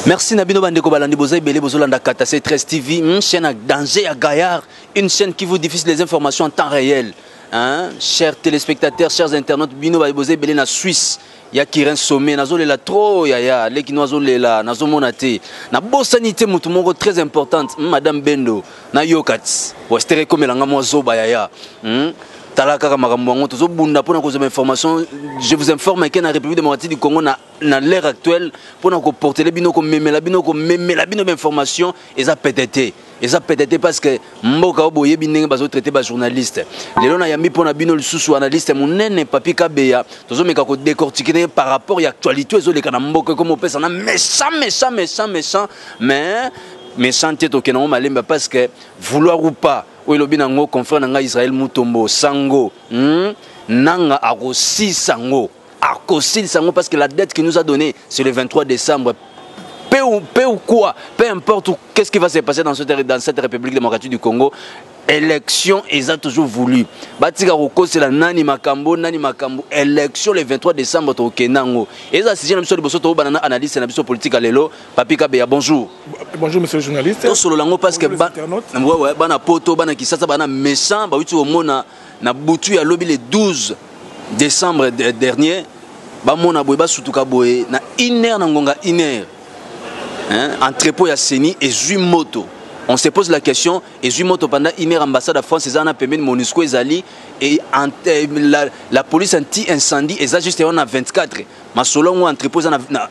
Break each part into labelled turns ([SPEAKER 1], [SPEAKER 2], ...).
[SPEAKER 1] Merci Nabino Bandeko Balandi Bozai Bele Bozolanda Kata, c'est 13 TV, une chaîne à danger à Gaillard, une chaîne qui vous diffuse les informations en temps réel. Hein? Chers téléspectateurs, chers internautes, Bino Bozai Bele na Suisse. Il y a qui sommet, nazo lela trop, ya les qui nazo lela, nazo monate. Na bosanité mutumongo très importante, Madame Bendo, na yokats. Westere comme l'anga mozo bayaya. Talaka makambo tozo bunda pona ko information. Je vous informe que na République démocratique du Congo na l'ère actuelle pona ko porter les bino ko memela bino information et ça PTT. Et ça PTT parce que mboka oboye binenge bazo traiter ba journaliste. Lelo na yambi pona bino lisusu analyste munene papi kabeya tozo meka ko décortiquer par rapport à actualité zo le kana mboka comme opesa na méchant mais méchant tête au kenon malemba parce que vouloir ou pas oui, le binango confrère nanga Israël Mutombo Sango nanga akosi sango parce que la dette qu'il nous a donnée c'est le 23 décembre. Peu ou quoi, peu importe qu'est-ce qui va se passer dans cette République démocratique du Congo, élection ils ont toujours voulu. Batika Roko c'est la nani makambo élection le 23 décembre au Kenango. Et ça c'est une de banana analyste et politique à l'élo. Papi Kabeya, bonjour.
[SPEAKER 2] Bonjour monsieur le journaliste.
[SPEAKER 1] Tout sur le lango parce que bana poto bana kisasa bana méchant ba uti omona na butu ya lobby le 12 décembre dernier ba mona boy ba sutuka boy na 1 heure na ngonga 1 heure. Hein, entrepôt ya Seni et Zuimoto. On se pose la question et Zuimoto pendant 1 heure ambassade de France ils en a permis MONUSCO ezali et la police anti-incendie et ça juste on a 24. Ma selon entrepôt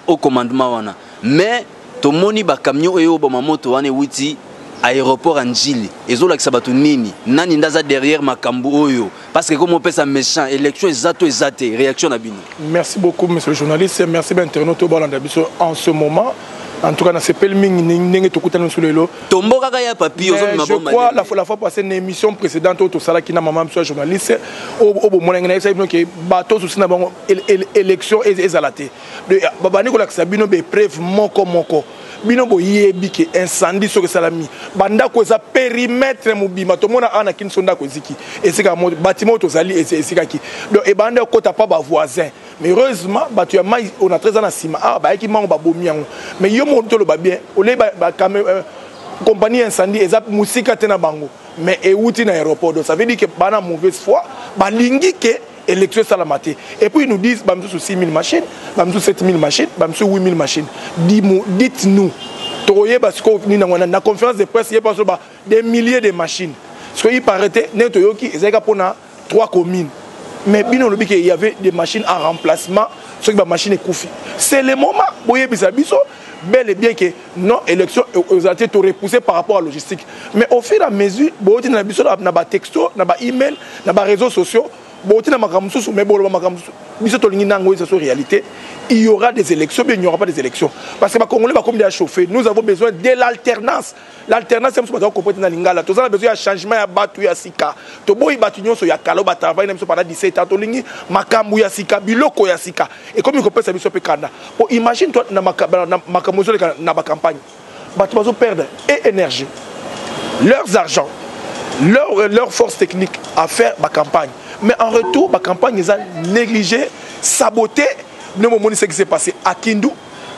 [SPEAKER 1] au commandement wana. Mais tomoni ba camion et ba moto wana wuti aéroport Anjili ezola kisabatu nini nani ndaza derrière makambu oyo parce que comme on peut ça méchant élection exacto réaction na bino.
[SPEAKER 2] Merci beaucoup monsieur le journaliste, merci bien internaute au Balanda biso en ce moment. En tout cas, dans ce pelming, je crois la fois passée une émission précédente au Tosala qui n'a maman soit journaliste au moment que bateau sous na bango élection ezalaté. Babani ko la sabino be preuve moko. Bino bo yebi ke incendie sur salami. Banda ko za périmètre mobima to mona ana kin sonda ko ziki. Et c'est ka bâtiment Tosali et c'est ka ki. Donc e banda ko ta pas ba voisin. Mais heureusement, on a 13 ans à Sima. Ah, bah, qui m'a bomi. Mais yo monte le bien. Au lieu compagnie incendie, et ça, musique à Tenabango. Mais et où est l'aéroport. Donc ça veut dire que bana mauvaise foi, bah lingi que électrique salamate. Et puis ils nous disent, bah monsieur 6 000 machines, bah monsieur 7 000 machines, bah monsieur 8 000 machines. Dites-nous. Toye parce que ni na la conférence de presse, il y a pas des milliers de machines. Parce qu'il paraît ne toyoki, ils ont pour 3 communes. Mais bien on il y avait des machines en remplacement sur les machines écouffées. C'est le moment où il y a bel et bien que non élection aux été repoussé par rapport à la logistique. Mais au fur et à mesure, il y a des textos, des emails, des réseaux sociaux, réalité, il y aura des élections, mais il n'y aura pas des élections. Parce que les Congolais comme des chauffés, nous avons besoin de l'alternance. L'alternance, c'est ce qu'on comprend dans l'Ingala. Nous avons besoin de changement à Batu et à Sika. Tobo y batunyo so ya kalo batava ina pendant 17 ans tolingi makambu ya Sika biloko ya Sika. Et comme il comprend ça biso pe kanda. Pour imagine toi na makambu na ba campagne. Batu bazo perdre et énergie, leurs argent, leur force technique à faire ma campagne. Mais en retour, ma campagne ils ont négligé, saboté. Nous avons ce qui s'est passé à Kindu,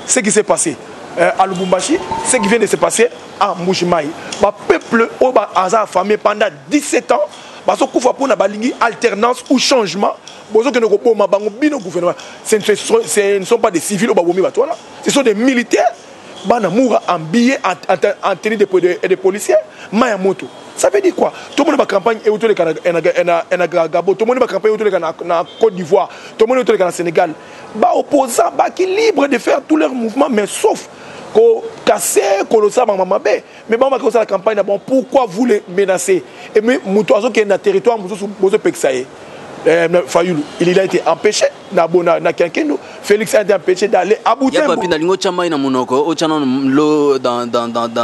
[SPEAKER 2] ce qui s'est passé à Lubumbashi, ce qui vient de se passer à Mbujimayi. Le peuple a affamé pendant 17 ans. Parce que pour une alternance ou changement, ce ne sont pas des civils, ce sont des militaires. Banamoura en billets en tenue de policiers. Mayamoto. Ça veut dire quoi? Tout le monde va campagne et autour de Gabon, tout le monde va campagne autour de Côte d'Ivoire, tout le monde autour de Sénégal. Bah opposants, bah qui libre de faire tous leurs mouvements, mais sauf qu'on casse, qu'on le sache, mais bon, on va la campagne. Bon, pourquoi vous les menacez? Et mais Moutouazo qui est dans le territoire, Moutouazo Peksaye. Fayoulou, il a été empêché, Félix a été empêché d'aller à Boutembo.
[SPEAKER 1] Il y a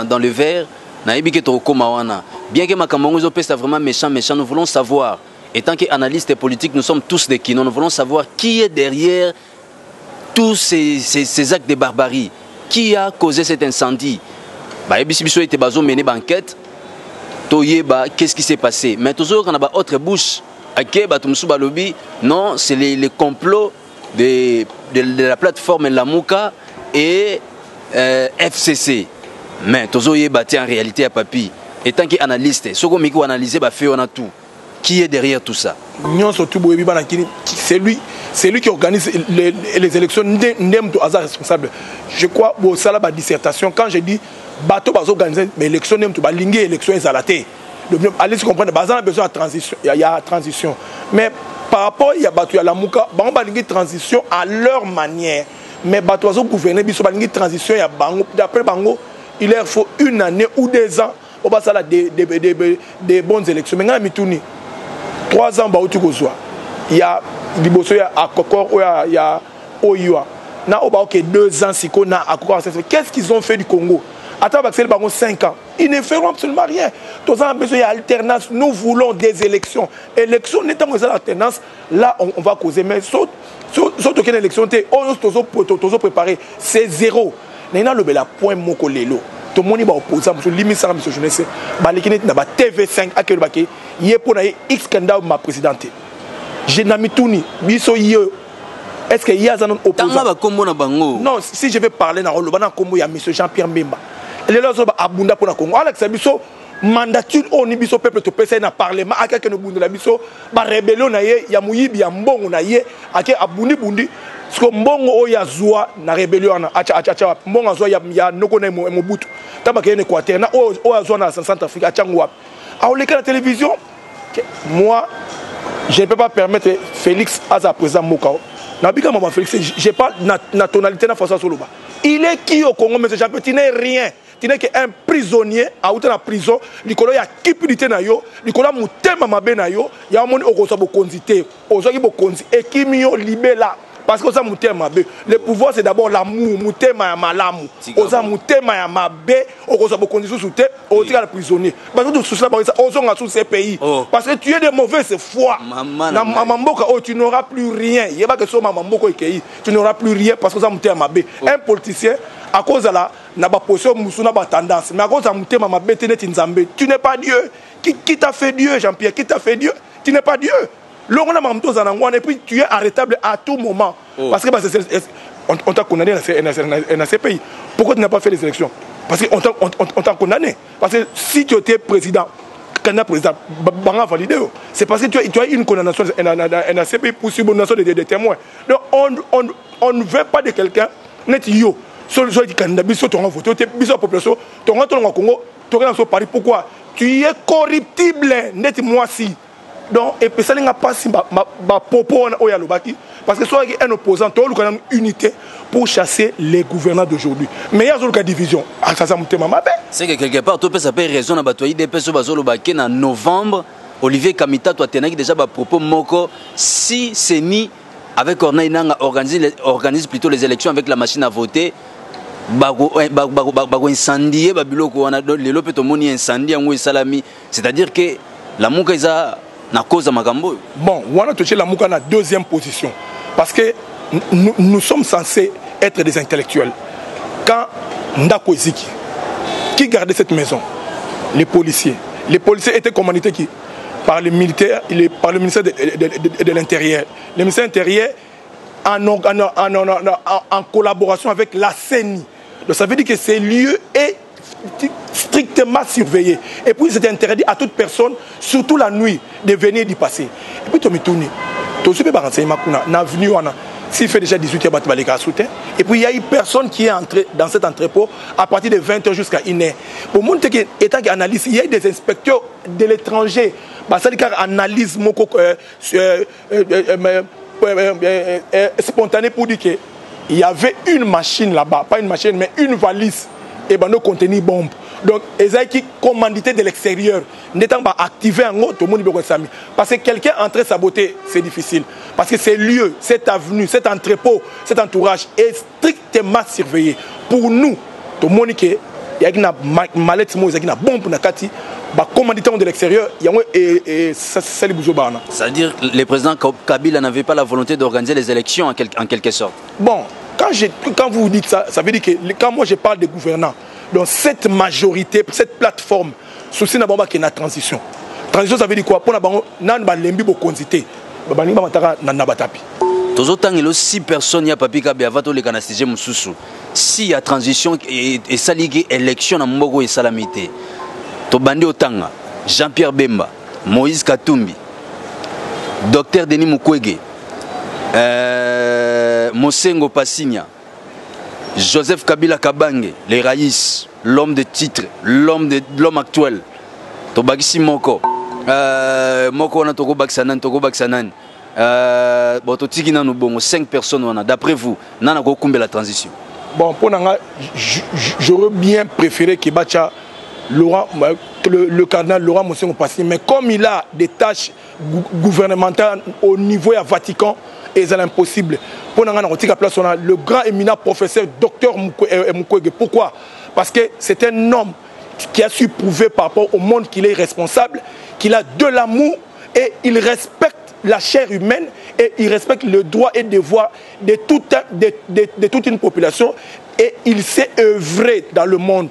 [SPEAKER 1] dans le verre. Bien que Makamongouzo soit vraiment méchant, nous voulons savoir, étant qu'analystes politiques, nous sommes tous des kinons, nous voulons savoir qui est derrière tous ces actes de barbarie. Qui a causé cet incendie? Qu'est-ce qui s'est passé? Mais toujours, on a autre bouche. Non, c'est les complots de la plateforme Lamuka et FCC. Mais Tozo y est en réalité à papier. Et tant qu'analyste, ce qu'on a analysé, fait on a tout. Qui est derrière tout ça? C'est lui qui organise les élections. N'aime tout hasard responsable. Je crois au salaire de dissertation. Quand je dis bateau va organiser mais élection n'aime tout balinguer élection exalaté. Allez se comprendre. Bazan a besoin de transition. Il y a transition. Mais par rapport il y a bateau à la mouka, on va balinguer transition à leur manière. Mais bateau va gouverner biso balinguer transition il y a bango. D'après bango, il leur faut 1 année ou 2 ans. On va ça des bonnes élections. Maintenant, il 3 ans, il y a Liboso, il y a Akokor, il y a Oyua. Il y a 2 ans, qu'est-ce qu'ils ont fait du Congo? Attends, c'est 5 ans. Ils ne feront absolument rien. Tous les ans, il y a alternance. Nous voulons des élections. Élections, n'étant pas l'alternance, là, on va causer. Mais sauf qu'une élection, on préparé. C'est 0. Il y a le point moko lelo. Tout le monde est opposé à limite ça, monsieur jeunesse. TV5 à quel baquet, il est pour X candidat ma présidente. Je n'ai tout ni. Est-ce qu'il y a un opposant? Non, si je vais parler dans le Congo, il y a monsieur Jean-Pierre Mbemba. Il est là abunda pour le Congo. Alex Abisso mandature au Nibiso peuple to pesa na parlement à quelqu'un de la biso ba rébellion na ye ya muyibi ya mbongo na ye ake abundi bundi parce que mbongo o ya zwa na rébellion na acha mbongo zwa ya noko na Mobutu tabaka en Équateur na o zwa na Centrafrique acha ngwa a o la télévision moi je ne peux pas permettre Félix Aza président Mokao na bika maman Félix j'ai pas na tonalité na François Soloba il est qui au Congo monsieur Jean-Pierre tu n'es rien. Tu n'es qu'un prisonnier à la prison. Il y a cupidité na yo, il y a mutema mabe na yo, il y a mon okosobo konzité, ozoki bo konzi et qui mio libéla parce que ça mutema mabe. Le pouvoir c'est d'abord l'amour, mutema ya malamu. Oza mutema ya mabe, okosobo konzi soute, otika le prisonnier. Parce que tout cela ça ozonga sous ces pays. Parce que tu es de mauvaise foi. Na mamboka oh tu n'auras plus rien. Il y a pas que ça mamboka ekei. Tu n'auras plus rien parce que ça mutema mabe. Un politicien à cause de la n'a pas position musuna ba tendance mais à cause de mutema mabete net nzambe tu n'es pas Dieu qui t'a fait Dieu Jean-Pierre qui t'a fait Dieu tu n'es pas Dieu l'on a mamto zanangwana et puis tu es arrêtable à tout moment parce que on t'a condamné dans ces pays pourquoi tu n'as pas fait les élections parce qu'on t'a condamné parce que si tu étais président candidat président banga validé c'est parce que tu as une condamnation dans ces pays pour subordination des témoins donc on ne veut pas de quelqu'un net yo soit dit candidat biso ton vote biso population ton Congo ton Paris pourquoi tu es corruptible net moi si donc et puis ça n'a pas si ma popo o ya lobaki parce que soit un opposant to lu kana unité pour chasser les gouvernants d'aujourd'hui mais il y a une division ça ça mutema mabe c'est que quelque part to peut ça peut raison na bato IDP so bazolo baki na novembre Olivier Kamita to tenaki déjà ba propos moko si c'est ni avec Corneille Nanga organise plutôt les élections avec la machine à voter bago incendier babiloko wana lelo pe to moni incendie ngo salami c'est-à-dire que la muka isa na cause makambo
[SPEAKER 2] bon wana toucher la muka na deuxième position parce que nous sommes censés être des intellectuels quand Ndako Eziki qui gardait cette maison les policiers étaient commandités qui par les militaires par le ministère de l'Intérieur le ministère de l'Intérieur en collaboration avec la CENI. Donc ça veut dire que ces lieux est strictement surveillé. Et puis c'est interdit à toute personne, surtout la nuit, de venir d'y passer. Et puis tu me tournes. Tu as aussi renseignement dans l'avenue. S'il fait déjà 18 h, et puis il y a une personne qui est entrée dans cet entrepôt à partir de 20 h jusqu'à 1 h. Pour montrer que état analyse, il y a des inspecteurs de l'étranger. Ça veut dire analyse spontané pour dire qu'il y avait une machine là-bas, pas une machine, mais une valise et ben, nous contenir bombe. Donc, ils ont qui commandité de l'extérieur, n'étant pas activé en haut, tout le monde peut s'amuser. Parce que quelqu'un entrer saboter, c'est difficile. Parce que ces lieux, cette avenue, cet entrepôt, cet entourage est strictement surveillé. Pour nous, tout le monde qui il y a une mallette, il y a une bombe na kati, bah commandité de l'extérieur, il y a
[SPEAKER 1] c'est-à-dire que le président Kabila n'avait pas la volonté d'organiser les élections en quelque sorte.
[SPEAKER 2] Bon, quand vous dites ça, ça veut dire que quand moi je parle des gouvernants, donc cette majorité, cette plateforme, souci n'a pas qu'il y a une transition. Transition ça veut dire quoi? Pour la banque, nan ba lembi bo konzité, ba bani ba matara nan nabatapi.
[SPEAKER 1] Tozotang elo 6 personnes ya papi kabe avato le kanastije mususu. Si ya transition et salige élection na mboko et salamité. To bandi otanga Jean-Pierre Bemba, Moïse Katumbi, Docteur Denis Mukwege, Mosengo Passigna, Joseph Kabila Kabange, les Raïs, l'homme de titre, l'homme actuel. To bagisi moko. Moko na toko baksanan. Bototiki na nous bon 5 personnes d'après vous nana ko kumbe la transition.
[SPEAKER 2] Bon pour nanga j'aurais bien préféré que Bacha Laurent le cardinal Laurent Mosengo Passigna, mais comme il a des tâches gouvernementales au niveau du Vatican et c'est impossible pour nanga na tika place on a le grand éminent professeur docteur Mukwege. Pourquoi? Parce que c'est un homme qui a su prouver par rapport au monde qu'il est responsable, qu'il a de l'amour et il respecte la chair humaine et il respecte le droit et devoir de toute une population et il s'est œuvré dans le monde.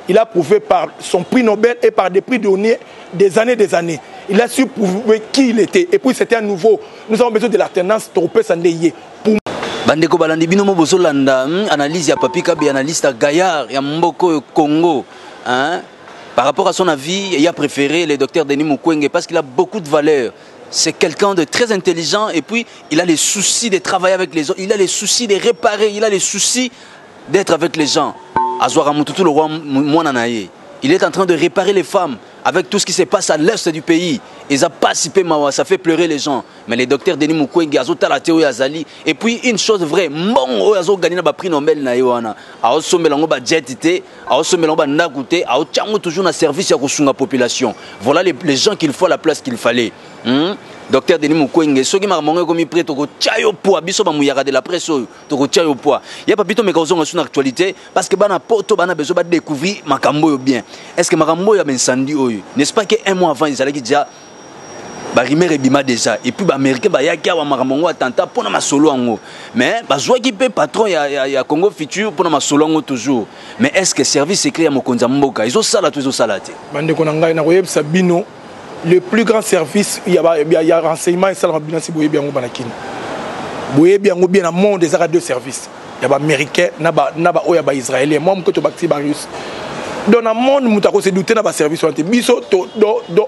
[SPEAKER 2] Il a prouvé par son prix Nobel et par des prix donnés des années. Il a su prouver qui il était. Et puis c'était un nouveau. Nous avons besoin de l'alternance tropez sandeye.
[SPEAKER 1] Bandeko balandi binomo bozolanda analyse ya Papi Kabe, analyste à Gaillard ya Mboko Congo. Hein? Par rapport à son avis, il a préféré le docteur Denis Mukwege parce qu'il a beaucoup de valeur. C'est quelqu'un de très intelligent et puis il a les soucis de travailler avec les autres, il a les soucis de réparer, il a les soucis d'être avec les gens. Azouaramututu le roi Mouananaye, il est en train de réparer les femmes avec tout ce qui se passe à l'est du pays. Ils ont pas si peu mawa, ça fait pleurer les gens. Mais les docteurs Denis Mukwege, Azota la Théo Yazali. Et puis une chose vraie, bon, Azo gagné na prix Nobel na Yoana. Aoso melango ba jetité, Aoso melango ba nakouté, Aochango toujours na service à la population. Voilà les gens qu'il faut à la place qu'il fallait. Docteur Denis Mukwege, ceux qui m'ont demandé comme prêt, toko tchayo poa, biso ba mouyara de la presse, toko tchayo poa. Il y a pas plutôt mes causons sur l'actualité parce que bana poto bana besoin de découvrir makambo bien. Est-ce que makambo ya incendie oyo? N'est-ce pas que un mois avant ils allaient déjà ba rimer bima déjà et puis ba américain ba ya kia wa makambo attentat pour na masolo ango. Mais ba joie qui peut patron ya Congo Futur pour na masolo ango toujours. Mais est-ce que service secret ya mokonza mboka ils ont ça là tous ils ça là té. Bande
[SPEAKER 2] ko ngai na koyeb sabino. Le plus grand service, il y a renseignement et ça le rabina si boye bien au banakin. Boye bien au bien dans monde des deux services. Il y a américain, naba oya ba israélien. Moi me ko to bakti barius. Dans le monde mutako se douter na ba service on te biso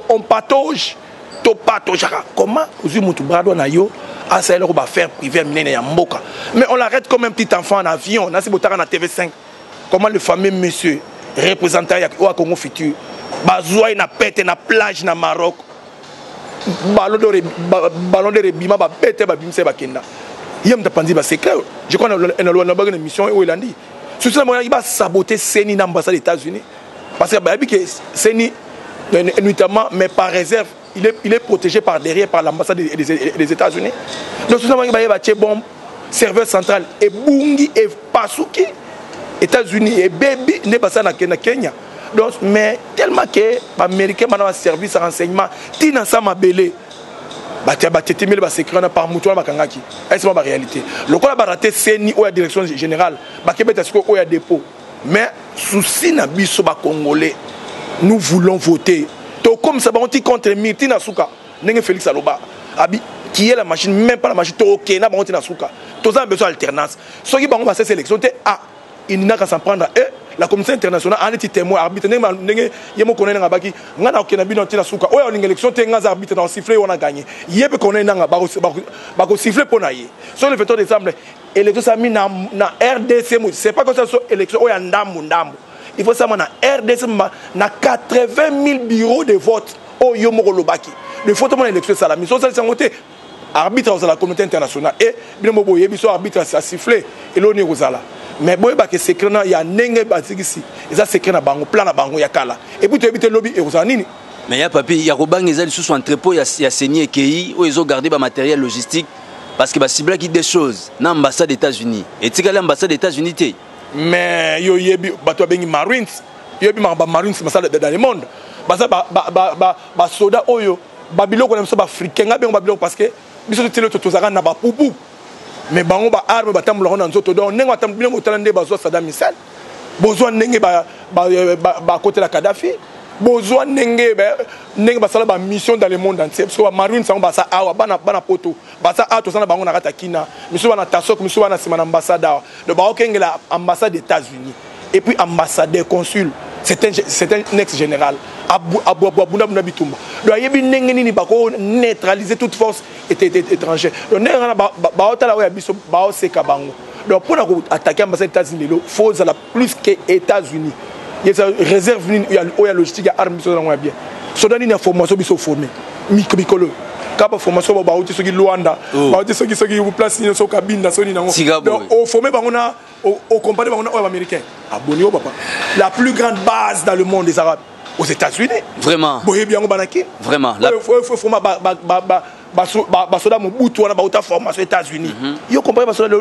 [SPEAKER 2] on patauge to patauge comment ozu mutu brado na yo asa ele ko ba faire privé minene ya mboka. Mais on l'arrête comme un petit enfant en avion, na si botara na TV5. Comment le fameux monsieur représentant ya Congo Futur Bazoua na pète na plage na Maroc. Ballon de rebima ba pète ba bimse ba kenda. Yem ta pandi ba secret. Je crois dans une mission où il a dit. Sur ce moment il va saboter Seni na ambassade des États-Unis parce que ba bi que Seni notamment mais par réserve, il est protégé par derrière par l'ambassade des États-Unis. Donc sur ce moment il va tché bombe serveur central et Bungi et Pasuki États-Unis et baby ne pas ça na Kenya. Donc, mais tellement que les Américains ont un service de renseignement, ils ont un belé. Ils ont sécurité par Moutoua Makangaki. C'est la réalité. Le cas de raté CENI ou la direction générale, il y a un dépôt. Mais, souci na biso ba Congolais, nous voulons voter. Donc, comme ça, on dit contre Mirtina Souka, n'est Félix Aloba, qui est la machine, même pas la machine, ok, n'a pas on Souka. Tous ont besoin d'alternance. Ceux qui vont passer sélection, il n'a qu'à s'en prendre à eux. La communauté internationale a été témoin arbitre yemo connaît nga baki ngana okena bino tina suka oya on élection te nga arbitre dans siffler on a gagné yebe connaît nga ba ko siffler pour naie sur le 23 décembre élection ça mi na RDC c'est pas comme ça sur élection oya ndambu il faut ça na RDC na 80 000 bureaux de vote o yo moko lobaki le photo mon élection ça la mission ça c'est arbitre dans la communauté internationale et bino mo yebi so arbitre ça siffler et l'oni rozala. Mais boye ba que secret na ya nenge batikisi eza secret na bango plan na bango ya kala et puis tu éviter lobby et vous nini
[SPEAKER 1] mais ya papi ya robang ezali sous entrepôt ya saigné KI où ils ont gardé ba matériel logistique parce que ba cible qui des choses na ambassade des États-Unis et tikala ambassade des États-Unis té
[SPEAKER 2] mais yo yebi bato bengi marines yebi ba marines masala dans le monde basa ba soda oyo babiloko na so ba africain nga bengo babiloko parce que biso tele tozaka na ba pupu. Mais bango ba arme ba tambola na nzoto donc nengo tambino motala nde bazo Saddam Hussein besoin nenge ba côté la Kadhafi besoin nenge basala ba mission dans le monde entier parce que marine ça basa awa bana poto basa ato sana bango na kata kina miso bana tasok miso bana sima na ambassade de ba okengela ambassade des États-Unis et puis ambassadeur consul c'est un ex général abunda bitumba donc yebi nenge nini bako neutraliser toute force étrangère donc nenge ba otala ya biso ba oseka bango donc pour attaquer ambassade des États-Unis il faut la plus que États-Unis. Il y a une réserve, il y a logistique, il y a armes, bien. So donne une information, ils sont formés. Micro. Quand la formation, il y a des Luanda, il y a des gens qui vous placent dans la cabine, donc au formé, au compagnie américain. Abonnez-vous, papa. La plus grande base dans le monde des Arabes, aux États-Unis.
[SPEAKER 1] Vraiment. Vraiment.
[SPEAKER 2] basoda mobutu wana bauta formation aux États-Unis. Yo comprenez basoda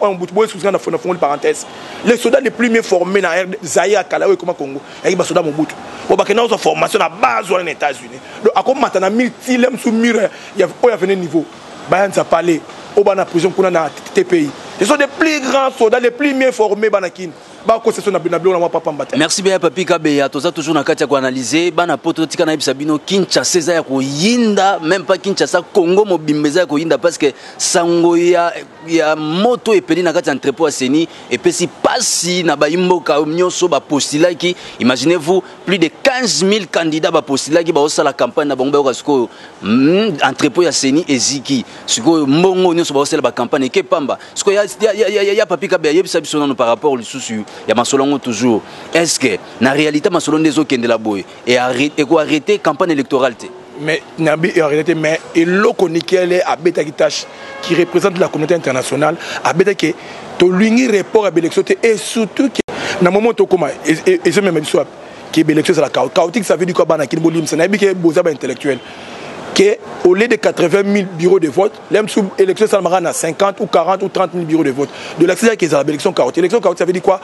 [SPEAKER 2] on mobutu boy sous na fond parenthèse. Les soldats les plus bien formés na Zaïre Kalawe comme Congo. Et basoda mobutu. Bo bakena aux formation na base aux États-Unis. Donc akoma matana miltilem sous mur il y a venu niveau. Bayanza parler au bana prison kuna na TPI. Ce sont des plus grands soldats les plus bien formés banakin.
[SPEAKER 1] Merci bien Papi Kabeya, toza toujours na kati ya analyser bana poto tika na bisabino Kinshasa eza ya koyinda même pas Kinshasa Congo mobimeza ya koyinda parce que sango ya moto epeli na kati ya entrepôt ya Seni et puis si pasi na baimboka nyoso ba postulaki imaginez-vous plus de 15 000 candidats ba postulaki ba osa la campagne na bango ba siko entrepôt ya Seni eziki siko mbongo nyoso ba osa la campagne ke pamba siko ya Papi Kabeya yebisa biso par rapport au susu. Il y a Masolongo toujours. Est-ce que, la réalité, Masolongo des autres qui la boy et arrêter campagne électorale?
[SPEAKER 2] Mais en réalité, mais et l'Okonikel est à Beta qui représente la communauté internationale, à Beta qui est au rapport à l'élection et surtout que, dans le moment où tu et je me mets sur qui est l'élection, c'est la chaotique, ça veut dire quoi? Qui est beau intellectuel. Au lieu de 80 000 bureaux de vote, l'élection Salmaran a 50 ou 40 ou 30 000 bureaux de vote. De l'accès qui est l'élection chaotique. L'élection chaotique, ça veut dire quoi?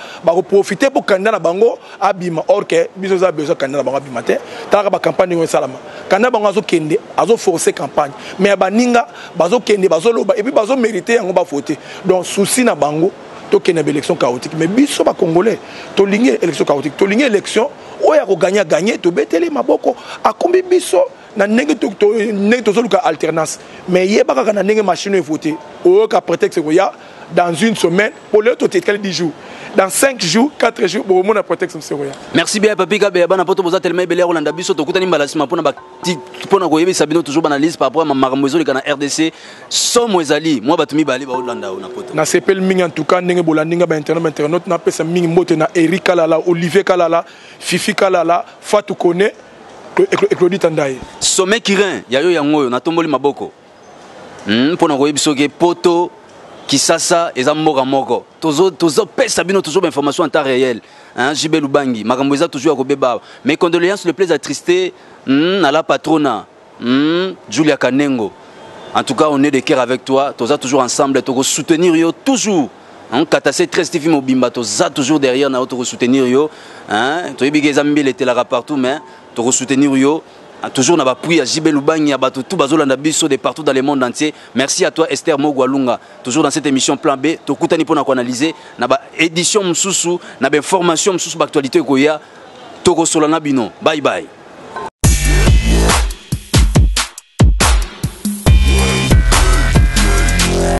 [SPEAKER 2] Profiter pour candidat à Bango, Abima, or que, nous avons besoin de candidat à Bango Abima. T'as la campagne de Salama. Candidat Bango a kende, a forcé campagne. Mais à Baninga, Bazo kende, Bazo loba, et puis Bazo mérité, on va voter. Donc, souci na Bango, to kende élection chaotique. Mais biso ba Congolais, to ligne élection chaotique, to ligne élection, où y a gagné, to betele maboko, a combien biso? Na nenge to soluka alternance mais yeba ka na nenge machine voter au cas prétexte ko ya dans une semaine pour le total 10 jours dans 5 jours 4 jours pour mon prétexte c'est ya.
[SPEAKER 1] Merci bien Papi Kabeya bana poto boza tellement belé Rolanda biso to kutani mbalasima pona ba pona ko yebi sabino toujours analyse par rapport à makambo na RDC somo ezali moi batumi bali ba Rolanda na poto
[SPEAKER 2] na sepel mingi en tout cas nenge bolandinga ba internet na pesa mingi mbote na Eric Kalala Olivier Kalala Fifi Kalala Fatou Kone Claudie Tandaye.
[SPEAKER 1] Sommet Kirin, yayo yango na tomboli maboko. Pona ko yebisoke poto Kisasa eza mboka moko. Tozo pesa bino toujours information en temps réel. Hein, JB Lubangi, makambo eza toujours ko beba. Mes condoléances, le plaisir attristé à la patrona. Julia Kanengo. En tout cas, on est de cœur avec toi. Toza toujours ensemble, to soutenir yo toujours. Hein, Katase 13 TV Mobimba, toza toujours derrière na to soutenir yo. Hein, to yebi ke zambi le telara partout mais to soutenir yo. Toujours na appui à JB Lubangi, à tout bazolanda biso de partout dans le monde entier. Merci à toi Esther Mogwalunga. Toujours dans cette émission Plan B, to kutani pona ko analyser na ba édition msusu, na ba information msusu ba actualité ko ya to ko solana bino. Bye bye.